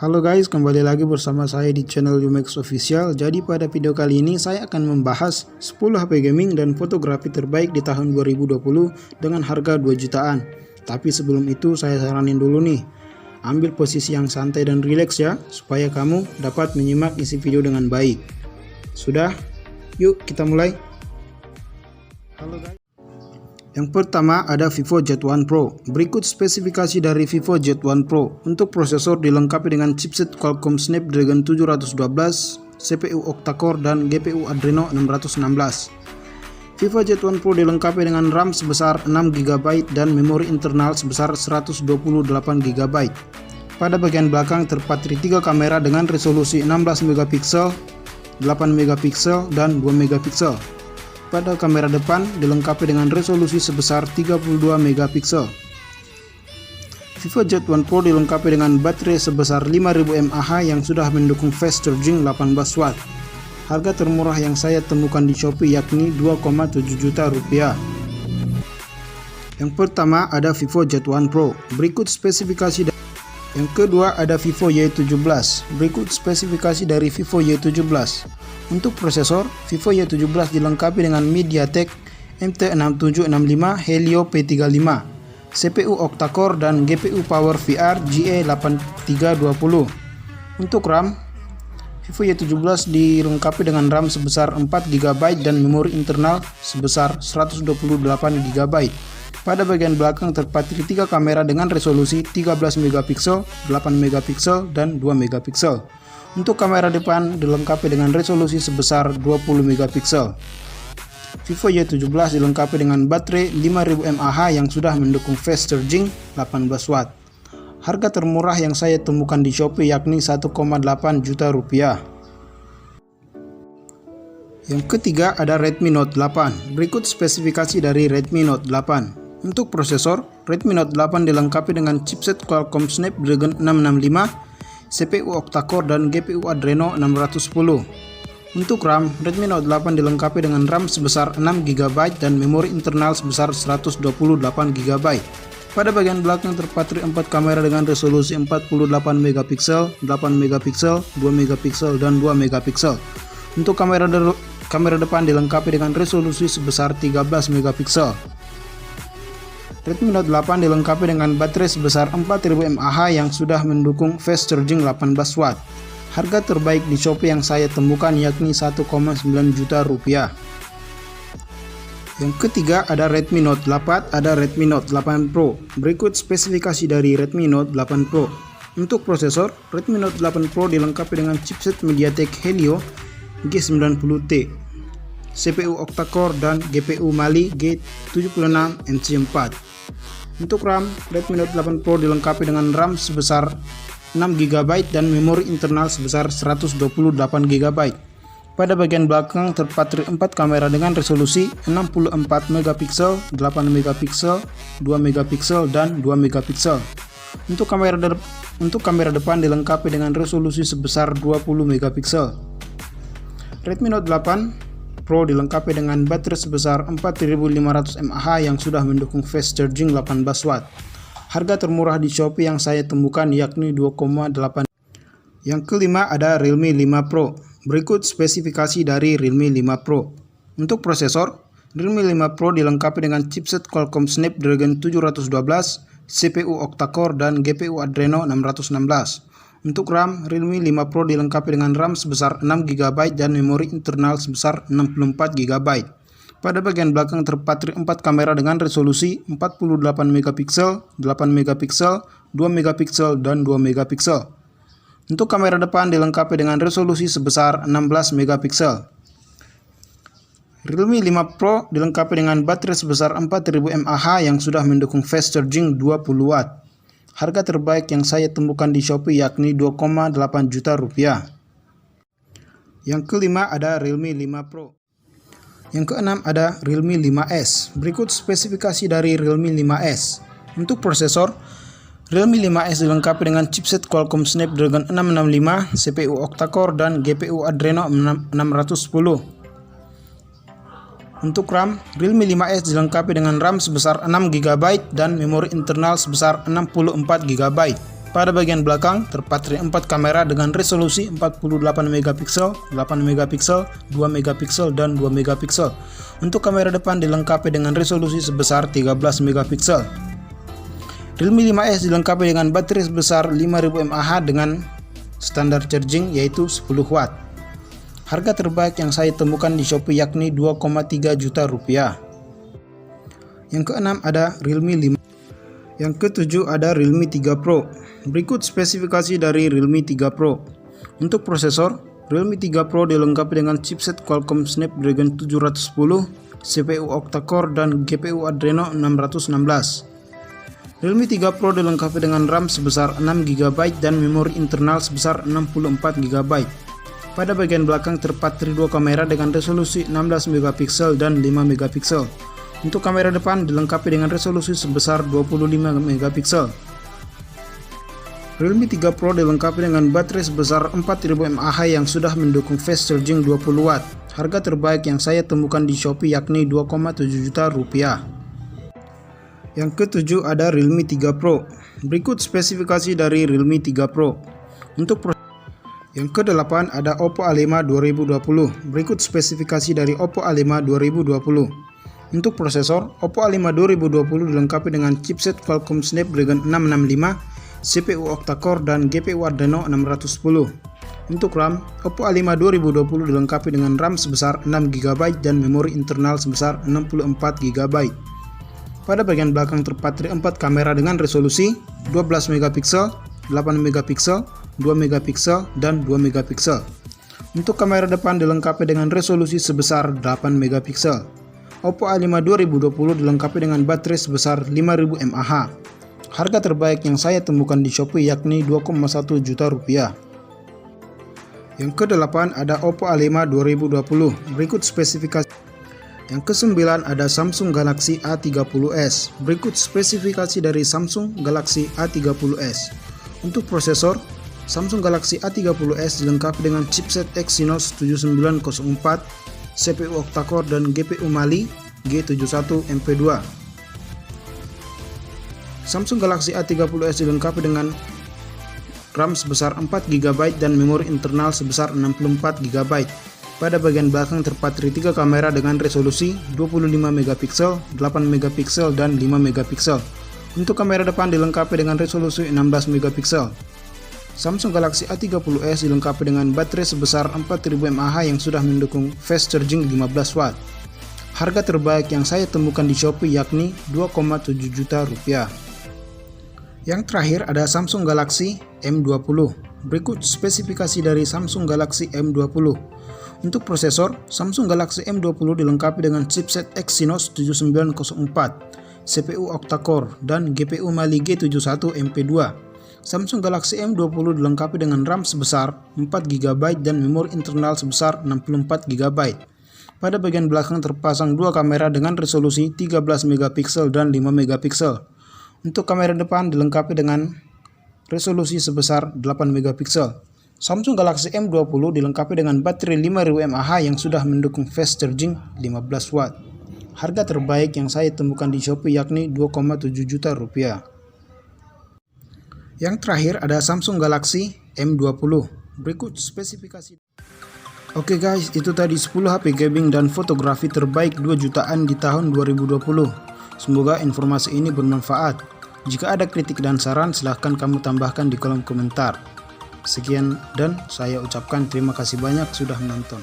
Halo guys, kembali lagi bersama saya di channel Umax Official. Jadi pada video kali ini saya akan membahas 10 HP gaming dan fotografi terbaik di tahun 2020 dengan harga 2 jutaan. Tapi sebelum itu saya saranin dulu nih, ambil posisi yang santai dan rileks ya, supaya kamu dapat menyimak isi video dengan baik. Sudah? Yuk kita mulai. Halo guys. Yang pertama ada Vivo Z1 Pro. Berikut spesifikasi dari Vivo Z1 Pro. Untuk prosesor dilengkapi dengan chipset Qualcomm Snapdragon 712, CPU octa-core dan GPU Adreno 616. Vivo Z1 Pro dilengkapi dengan RAM sebesar 6GB dan memori internal sebesar 128GB. Pada bagian belakang terpatri 3 kamera dengan resolusi 16MP, 8MP dan 2MP. Pada kamera depan dilengkapi dengan resolusi sebesar 32MP. Vivo Z1 Pro dilengkapi dengan baterai sebesar 5000 mAh yang sudah mendukung fast charging 18W. Harga termurah yang saya temukan di Shopee yakni 2,7 juta rupiah. Yang pertama ada Vivo Z1 Pro. Berikut spesifikasi. Yang kedua ada Vivo Y17. Berikut spesifikasi dari Vivo Y17. Untuk prosesor, Vivo Y17 dilengkapi dengan MediaTek MT6765 Helio P35, CPU octa-core dan GPU Power VR GE8320. Untuk RAM, Vivo Y17 dilengkapi dengan RAM sebesar 4GB dan memori internal sebesar 128GB. Pada bagian belakang terpatri 3 kamera dengan resolusi 13MP, 8MP dan 2MP. Untuk kamera depan dilengkapi dengan resolusi sebesar 20MP. Vivo Y17 dilengkapi dengan baterai 5000 mAh yang sudah mendukung fast charging 18W. Harga termurah yang saya temukan di Shopee yakni 1,8 juta rupiah. Yang ketiga ada Redmi Note 8. Berikut spesifikasi dari Redmi Note 8. Untuk prosesor, Redmi Note 8 dilengkapi dengan chipset Qualcomm Snapdragon 665, CPU octa-core dan GPU Adreno 610. Untuk RAM, Redmi Note 8 dilengkapi dengan RAM sebesar 6GB dan memori internal sebesar 128GB. Pada bagian belakang terpatri 4 kamera dengan resolusi 48MP, 8MP, 2MP dan 2MP. Untuk kamera depan dilengkapi dengan resolusi sebesar 13MP. Redmi Note 8 dilengkapi dengan baterai sebesar 4000 mAh yang sudah mendukung fast charging 18W. Harga terbaik di Shopee yang saya temukan yakni 1,9 juta rupiah. Yang ketiga ada Redmi Note 8, ada Redmi Note 8 Pro. Berikut spesifikasi dari Redmi Note 8 Pro. Untuk prosesor, Redmi Note 8 Pro dilengkapi dengan chipset MediaTek Helio G90T, CPU octa-core dan GPU Mali G76MC4. Untuk RAM, Redmi Note 8 Pro dilengkapi dengan RAM sebesar 6GB dan memori internal sebesar 128GB. Pada bagian belakang terpatri 4 kamera dengan resolusi 64MP, 8MP, 2MP dan 2MP. Untuk kamera depan dilengkapi dengan resolusi sebesar 20MP. Redmi Note 8 Pro dilengkapi dengan baterai sebesar 4500 mAh yang sudah mendukung fast charging 18W. Harga termurah di Shopee yang saya temukan yakni 2,8. Yang kelima ada Realme 5 Pro. Berikut spesifikasi dari Realme 5 Pro. Untuk prosesor, Realme 5 Pro dilengkapi dengan chipset Qualcomm Snapdragon 712, CPU octa-core dan GPU Adreno 616. Untuk RAM, Realme 5 Pro dilengkapi dengan RAM sebesar 6GB dan memori internal sebesar 64GB. Pada bagian belakang terpatri 4 kamera dengan resolusi 48MP, 8MP, 2MP dan 2MP. Untuk kamera depan dilengkapi dengan resolusi sebesar 16MP. Realme 5 Pro dilengkapi dengan baterai sebesar 4000 mAh yang sudah mendukung fast charging 20W. Harga terbaik yang saya temukan di Shopee yakni 2,8 juta rupiah. Yang kelima ada Realme 5 Pro. Yang keenam ada Realme 5S. Berikut spesifikasi dari Realme 5S. Untuk prosesor, Realme 5S dilengkapi dengan chipset Qualcomm Snapdragon 665, CPU octa-core dan GPU Adreno 610. Untuk RAM, Realme 5S dilengkapi dengan RAM sebesar 6GB dan memori internal sebesar 64GB. Pada bagian belakang terpatri 4 kamera dengan resolusi 48 megapiksel, 8 megapiksel, 2 megapiksel, dan 2 megapiksel. Untuk kamera depan dilengkapi dengan resolusi sebesar 13 megapiksel. Realme 5S dilengkapi dengan baterai sebesar 5000 mAh dengan standar charging yaitu 10 watt. Harga terbaik yang saya temukan di Shopee yakni 2,3 juta rupiah. Yang keenam ada Realme 5. Yang ketujuh ada Realme 3 Pro. Berikut spesifikasi dari Realme 3 Pro. Untuk prosesor, Realme 3 Pro dilengkapi dengan chipset Qualcomm Snapdragon 710, CPU octa-core dan GPU Adreno 616. Realme 3 Pro dilengkapi dengan RAM sebesar 6GB dan memori internal sebesar 64GB. Pada bagian belakang terpatri 2 kamera dengan resolusi 16 megapiksel dan 5 megapiksel. Untuk kamera depan dilengkapi dengan resolusi sebesar 25 megapiksel. Realme 3 Pro dilengkapi dengan baterai sebesar 4000 mAh yang sudah mendukung fast charging 20 watt. Harga terbaik yang saya temukan di Shopee yakni 2,7 juta rupiah. Yang ketujuh ada Realme 3 Pro. Berikut spesifikasi dari Realme 3 Pro. Yang kedelapan ada Oppo A5 2020. Berikut spesifikasi dari Oppo A5 2020. Untuk prosesor, Oppo A5 2020 dilengkapi dengan chipset Qualcomm Snapdragon 665, CPU octa-core dan GPU Adreno 610. Untuk RAM, Oppo A5 2020 dilengkapi dengan RAM sebesar 6GB dan memori internal sebesar 64GB. Pada bagian belakang terpatri 4 kamera dengan resolusi 12 megapiksel, 8 megapiksel, 2 megapiksel, dan 2 megapiksel. Untuk kamera depan dilengkapi dengan resolusi sebesar 8 megapiksel. Oppo A5 2020 dilengkapi dengan baterai sebesar 5000 mAh. Harga terbaik yang saya temukan di Shopee yakni 2,1 juta rupiah. Yang kedelapan ada Oppo A5 2020. Berikut spesifikasi. Yang kesembilan ada Samsung Galaxy A30s. Berikut spesifikasi dari Samsung Galaxy A30s. Untuk prosesor, Samsung Galaxy A30s dilengkapi dengan chipset Exynos 7904, CPU octa-core dan GPU Mali G71 MP2. Samsung Galaxy A30s dilengkapi dengan RAM sebesar 4GB dan memori internal sebesar 64GB. Pada bagian belakang terpatri 3 kamera dengan resolusi 25 megapiksel, 8 megapiksel, dan 5 megapiksel. Untuk kamera depan dilengkapi dengan resolusi 16 megapiksel. Samsung Galaxy A30s dilengkapi dengan baterai sebesar 4000 mAh yang sudah mendukung fast charging 15 watt. Harga terbaik yang saya temukan di Shopee yakni 2,7 juta rupiah. Yang terakhir ada Samsung Galaxy M20. Berikut spesifikasi dari Samsung Galaxy M20. Untuk prosesor, Samsung Galaxy M20 dilengkapi dengan chipset Exynos 7904, CPU octa-core, dan GPU Mali G71 MP2. Samsung Galaxy M20 dilengkapi dengan RAM sebesar 4GB dan memori internal sebesar 64GB. Pada bagian belakang terpasang 2 kamera dengan resolusi 13 megapiksel dan 5 megapiksel. Untuk kamera depan dilengkapi dengan resolusi sebesar 8 megapiksel. Samsung Galaxy M20 dilengkapi dengan baterai 5000 mAh yang sudah mendukung fast charging 15 watt. Harga terbaik yang saya temukan di Shopee yakni 2,7 juta rupiah. Yang terakhir ada Samsung Galaxy M20. Berikut spesifikasi. Oke guys, itu tadi 10 HP gaming dan fotografi terbaik 2 jutaan di tahun 2020. Semoga informasi ini bermanfaat. Jika ada kritik dan saran, silahkan kamu tambahkan di kolom komentar. Sekian dan saya ucapkan terima kasih banyak sudah menonton.